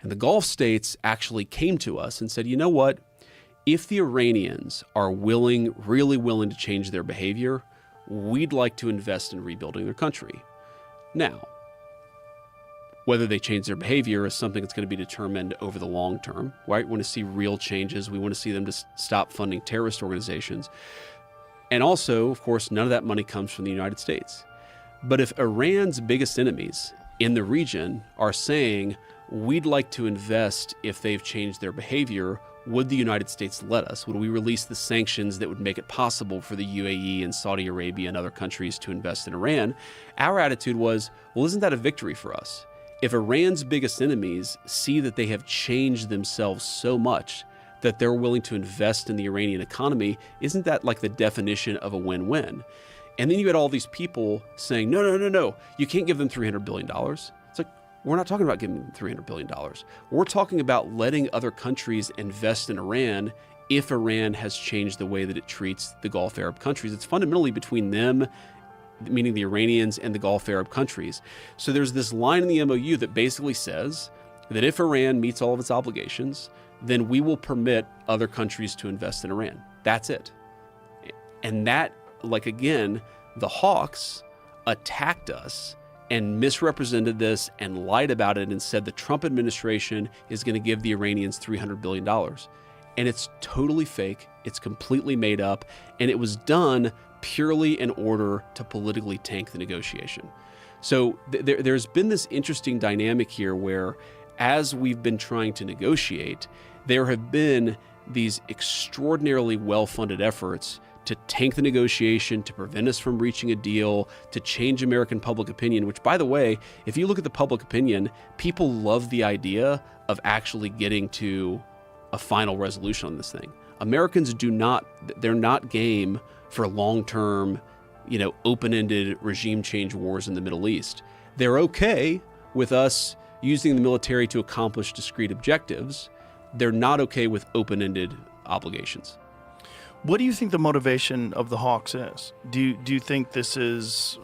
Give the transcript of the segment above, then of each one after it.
And the Gulf states actually came to us and said, you know what? If the Iranians are really willing to change their behavior, we'd like to invest in rebuilding their country. Now, whether they change their behavior is something that's going to be determined over the long term, right? We want to see real changes. We want to see them to stop funding terrorist organizations. And also, of course, none of that money comes from the United States. But if Iran's biggest enemies in the region are saying, we'd like to invest if they've changed their behavior, would the United States let us? Would we release the sanctions that would make it possible for the UAE and Saudi Arabia and other countries to invest in Iran? Our attitude was, well, isn't that a victory for us? If Iran's biggest enemies see that they have changed themselves so much that they're willing to invest in the Iranian economy, isn't that like the definition of a win-win? And then you had all these people saying, no, you can't give them $300 billion. It's like, we're not talking about giving them $300 billion. We're talking about letting other countries invest in Iran if Iran has changed the way that it treats the Gulf Arab countries. It's fundamentally between them, meaning the Iranians, and the Gulf Arab countries. So there's this line in the MOU that basically says that if Iran meets all of its obligations, then we will permit other countries to invest in Iran. That's it. And that, like, again, the hawks attacked us and misrepresented this and lied about it and said the Trump administration is going to give the Iranians $300 billion. And it's totally fake. It's completely made up. And it was done purely in order to politically tank the negotiation. So there's been this interesting dynamic here where, as we've been trying to negotiate, there have been these extraordinarily well-funded efforts to tank the negotiation, to prevent us from reaching a deal, to change American public opinion, which, by the way, if you look at the public opinion, people love the idea of actually getting to a final resolution on this thing. Americans they're not game for long-term, open-ended regime change wars in the Middle East. They're okay with us using the military to accomplish discrete objectives. They're not okay with open-ended obligations. What do you think the motivation of the hawks is? Do you think this is,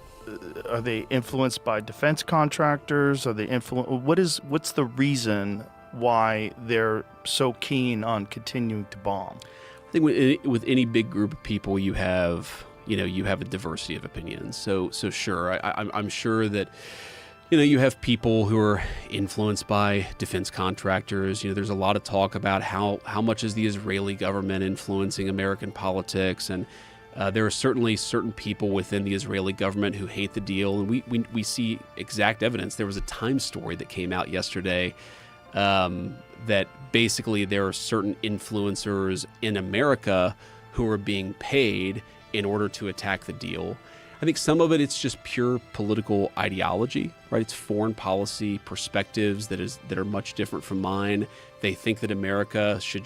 are they influenced by defense contractors? Are they what's the reason why they're so keen on continuing to bomb? I think with any big group of people, you have a diversity of opinions. So sure, I'm sure that you have people who are influenced by defense contractors. There's a lot of talk about how much is the Israeli government influencing American politics, and there are certainly certain people within the Israeli government who hate the deal, and we see exact evidence. There was a Times story that came out yesterday that basically there are certain influencers in America who are being paid in order to attack the deal. I think some of it's just pure political ideology, right? It's foreign policy perspectives that are much different from mine. They think that America should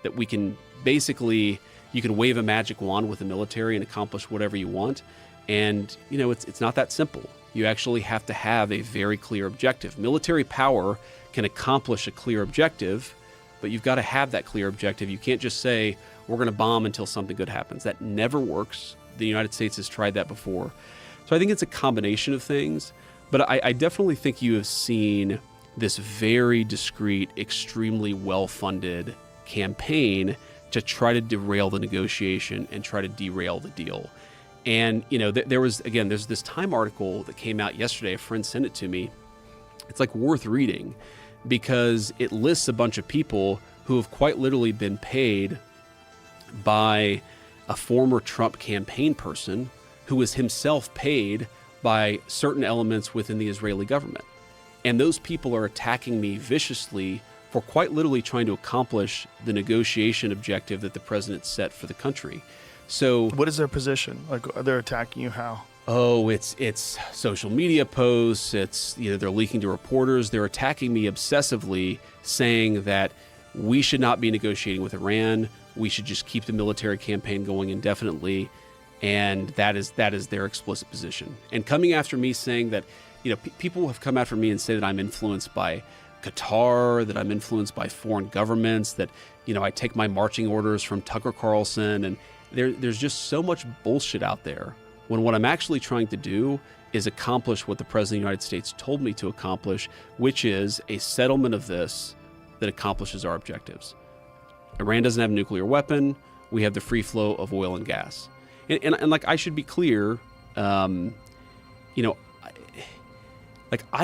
that we can basically, you can wave a magic wand with the military and accomplish whatever you want. And, it's not that simple. You actually have to have a very clear objective. Military power can accomplish a clear objective, but you've got to have that clear objective. You can't just say, we're going to bomb until something good happens. That never works. The United States has tried that before. So I think it's a combination of things, but I definitely think you have seen this very discreet, extremely well-funded campaign to try to derail the negotiation and try to derail the deal. And, there's this Time article that came out yesterday. A friend sent it to me. It's like worth reading because it lists a bunch of people who have quite literally been paid by a former Trump campaign person who was himself paid by certain elements within the Israeli government. And those people are attacking me viciously for quite literally trying to accomplish the negotiation objective that the president set for the country. So what is their position? Like, they're attacking you how? Oh, it's social media posts. It's, they're leaking to reporters. They're attacking me obsessively, saying that we should not be negotiating with Iran. We should just keep the military campaign going indefinitely. And that is their explicit position. And coming after me saying that, people have come after me and say that I'm influenced by Qatar, that I'm influenced by foreign governments, that, I take my marching orders from Tucker Carlson. And there's just so much bullshit out there when what I'm actually trying to do is accomplish what the President of the United States told me to accomplish, which is a settlement of this that accomplishes our objectives. Iran doesn't have a nuclear weapon. We have the free flow of oil and gas. And like, I should be clear, I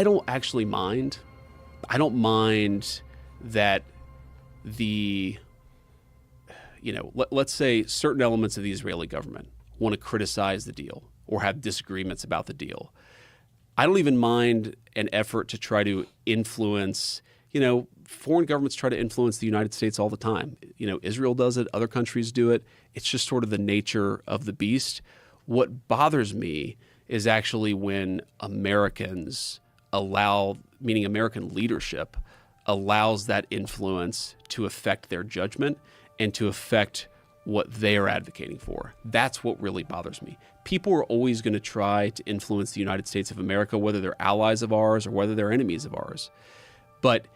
don't actually mind. I don't mind that let's say certain elements of the Israeli government want to criticize the deal or have disagreements about the deal. I don't even mind an effort to try to influence, foreign governments try to influence the United States all the time. Israel does it, other countries do it. It's just sort of the nature of the beast. What bothers me is actually when Americans meaning American leadership, allows that influence to affect their judgment and to affect what they are advocating for. That's what really bothers me. People are always going to try to influence the United States of America, whether they're allies of ours or whether they're enemies of ours. But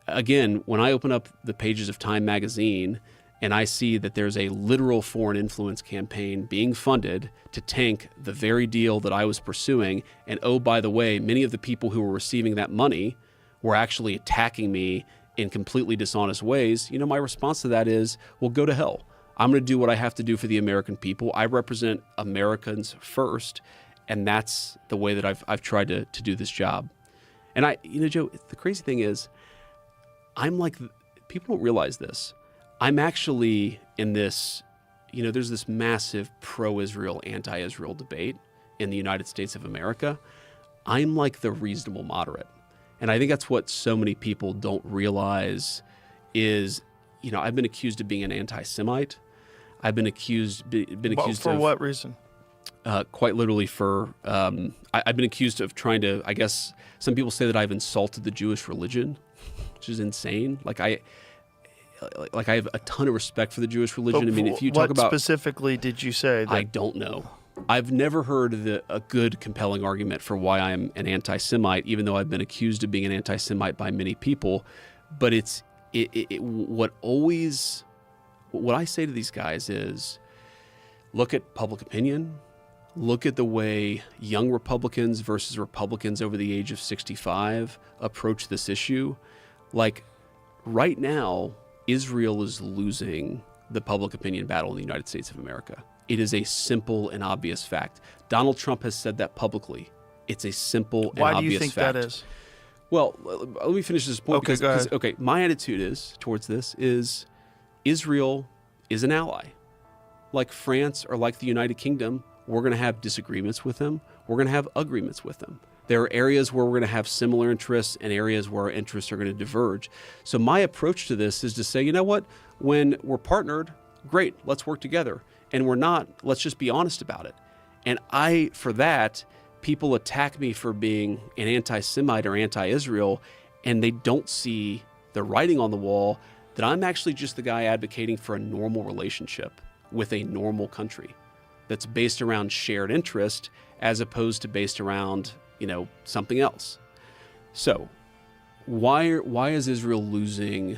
again, when I open up the pages of Time magazine and I see that there's a literal foreign influence campaign being funded to tank the very deal that I was pursuing, and oh, by the way, many of the people who were receiving that money were actually attacking me in completely dishonest ways, my response to that is, well, go to hell. I'm going to do what I have to do for the American people. I represent Americans first, and that's the way that I've tried to do this job. And Joe, the crazy thing is, people don't realize this. I'm actually in this, there's this massive pro-Israel, anti-Israel debate in the United States of America. I'm like the reasonable moderate. And I think that's what so many people don't realize is, I've been accused of being an anti-Semite. I've been accused for what reason? Quite literally I've been accused of trying to, I guess some people say that I've insulted the Jewish religion, which is insane. I have a ton of respect for the Jewish religion. But if you talk about... What specifically did you say? I don't know. I've never heard a good, compelling argument for why I'm an anti-Semite, even though I've been accused of being an anti-Semite by many people. But what I say to these guys is, look at public opinion, look at the way young Republicans versus Republicans over the age of 65 approach this issue. Like, right now, Israel is losing the public opinion battle in the United States of America. It is a simple and obvious fact. Donald Trump has said that publicly. It's a simple and obvious fact. Why do you think that is? Well, let me finish this point. Okay, go ahead. Okay, my attitude towards this is Israel is an ally. Like France or like the United Kingdom, we're going to have disagreements with them. We're going to have agreements with them. There are areas where we're going to have similar interests and areas where our interests are going to diverge. So my approach to this is to say, you know what? When we're partnered, great, let's work together. And we're not, let's just be honest about it. And for that, people attack me for being an anti-Semite or anti-Israel, and they don't see the writing on the wall that I'm actually just the guy advocating for a normal relationship with a normal country that's based around shared interest as opposed to based around, something else. So why is Israel losing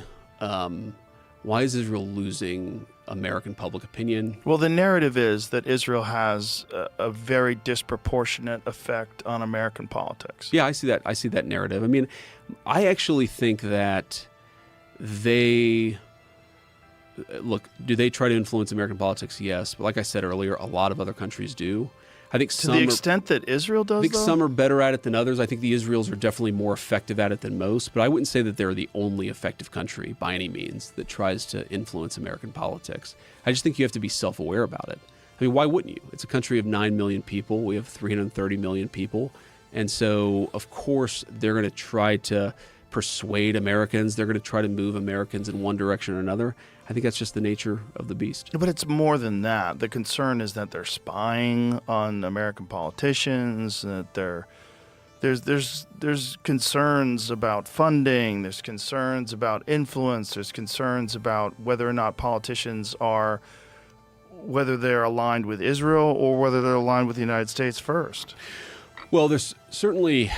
American public opinion? Well, the narrative is that Israel has a very disproportionate effect on American politics. Yeah, I see that. I see that narrative. I mean, I actually think that do they try to influence American politics? Yes. But like I said earlier, a lot of other countries do. I think to the extent that Israel does, I think some are better at it than others. I think the Israelis are definitely more effective at it than most, but I wouldn't say that they're the only effective country by any means that tries to influence American politics. I just think you have to be self-aware about it. I mean, why wouldn't you? It's a country of 9 million people. We have 330 million people. And so, of course, they're going to try to persuade Americans. They're going to try to move Americans in one direction or another. I think that's just the nature of the beast. But it's more than that. The concern is that they're spying on American politicians, that there's concerns about funding, there's concerns about influence, there's concerns about whether or not politicians whether they're aligned with Israel or whether they're aligned with the United States first. Well, there's certainly,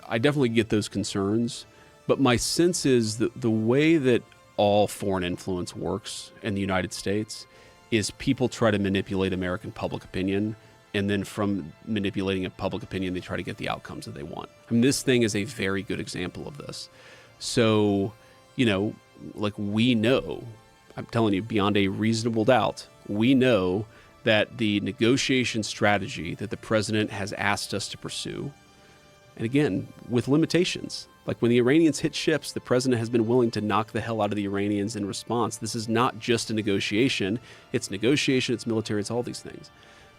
I definitely get those concerns, but my sense is that the way that all foreign influence works in the United States is people try to manipulate American public opinion and then from manipulating a public opinion, they try to get the outcomes that they want. I mean, this thing is a very good example of this. So, like we know, I'm telling you, beyond a reasonable doubt, we know that the negotiation strategy that the president has asked us to pursue, and again, with limitations, like when the Iranians hit ships, the president has been willing to knock the hell out of the Iranians in response. This is not just a negotiation. It's negotiation, it's military, it's all these things.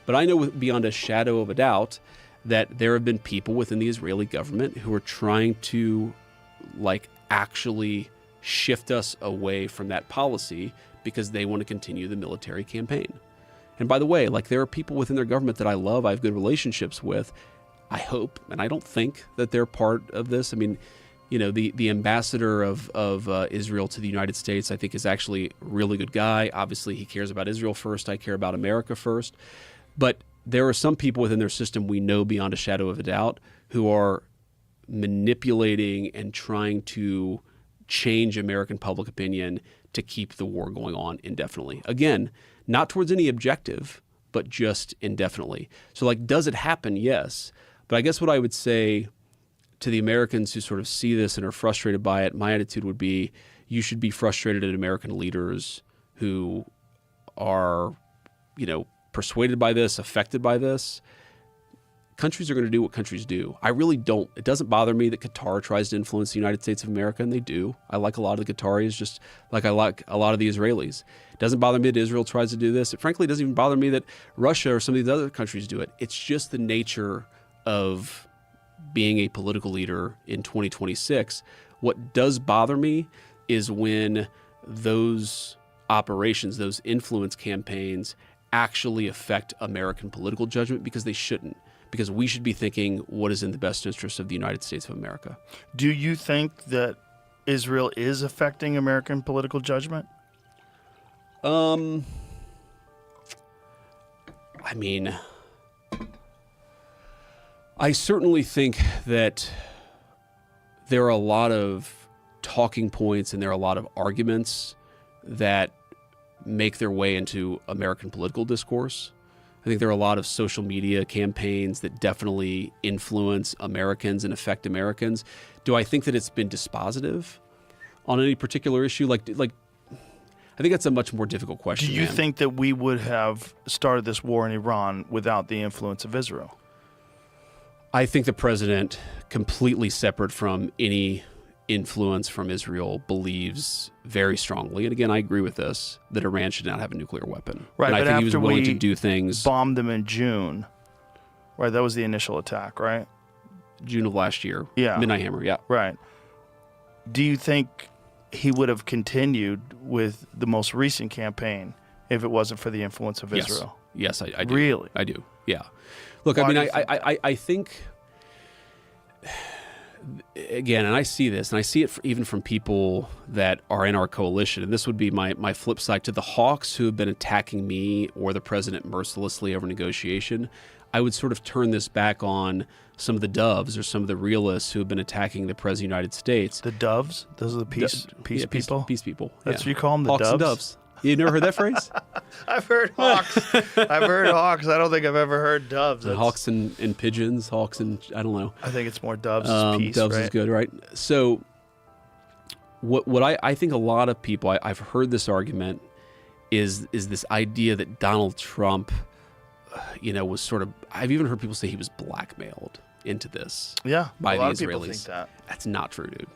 But I know beyond a shadow of a doubt that there have been people within the Israeli government who are trying to actually shift us away from that policy because they want to continue the military campaign. And by the way, there are people within their government that I love, I have good relationships with. I hope, and I don't think that they're part of this. I mean, the ambassador of Israel to the United States, I think, is actually a really good guy. Obviously, he cares about Israel first. I care about America first. But there are some people within their system we know beyond a shadow of a doubt who are manipulating and trying to change American public opinion to keep the war going on indefinitely. Again, not towards any objective, but just indefinitely. So does it happen? Yes. But I guess what I would say to the Americans who sort of see this and are frustrated by it, my attitude would be you should be frustrated at American leaders who are, persuaded by this, affected by this. Countries are going to do what countries do. I really don't. It doesn't bother me that Qatar tries to influence the United States of America, and they do. I like a lot of the Qataris, just like I like a lot of the Israelis. It doesn't bother me that Israel tries to do this. It frankly doesn't even bother me that Russia or some of these other countries do it. It's just the nature of being a political leader in 2026. What does bother me is when those operations, those influence campaigns actually affect American political judgment, because they shouldn't. Because we should be thinking what is in the best interest of the United States of America. Do you think that Israel is affecting American political judgment? I mean, I certainly think that there are a lot of talking points and there are a lot of arguments that make their way into American political discourse. I think there are a lot of social media campaigns that definitely influence Americans and affect Americans. Do I think that it's been dispositive on any particular issue? I think that's a much more difficult question. Do you think that we would have started this war in Iran without the influence of Israel? I think the president, completely separate from any influence from Israel, believes very strongly, and again, I agree with this, that Iran should not have a nuclear weapon. Right, and I but think after he was willing to do things. Bombed them in June, right? That was the initial attack, right? June of last year. Yeah. Midnight Hammer, yeah. Right. Do you think he would have continued with the most recent campaign if it wasn't for the influence of Israel? Yes, I do. Really? I do, yeah. Look, Why I mean, do you think I think, again, and I see this, and I see it even from people that are in our coalition, and this would be my flip side to the hawks who have been attacking me or the president mercilessly over negotiation. I would sort of turn this back on some of the doves or some of the realists who have been attacking the president of the United States. The doves? Those are the peace people? Peace people. That's what you call them, the hawks doves? and doves. You never heard that phrase? I've heard hawks. I've heard hawks. I don't think I've ever heard doves. Hawks and pigeons, hawks and I don't know. I think it's more doves is peace, doves right? is good, right? So what I think a lot of people, I've heard this argument, is this idea that Donald Trump, was sort of, I've even heard people say he was blackmailed into this. Yeah, by a lot the of people Israelis. think that. That's not true, dude.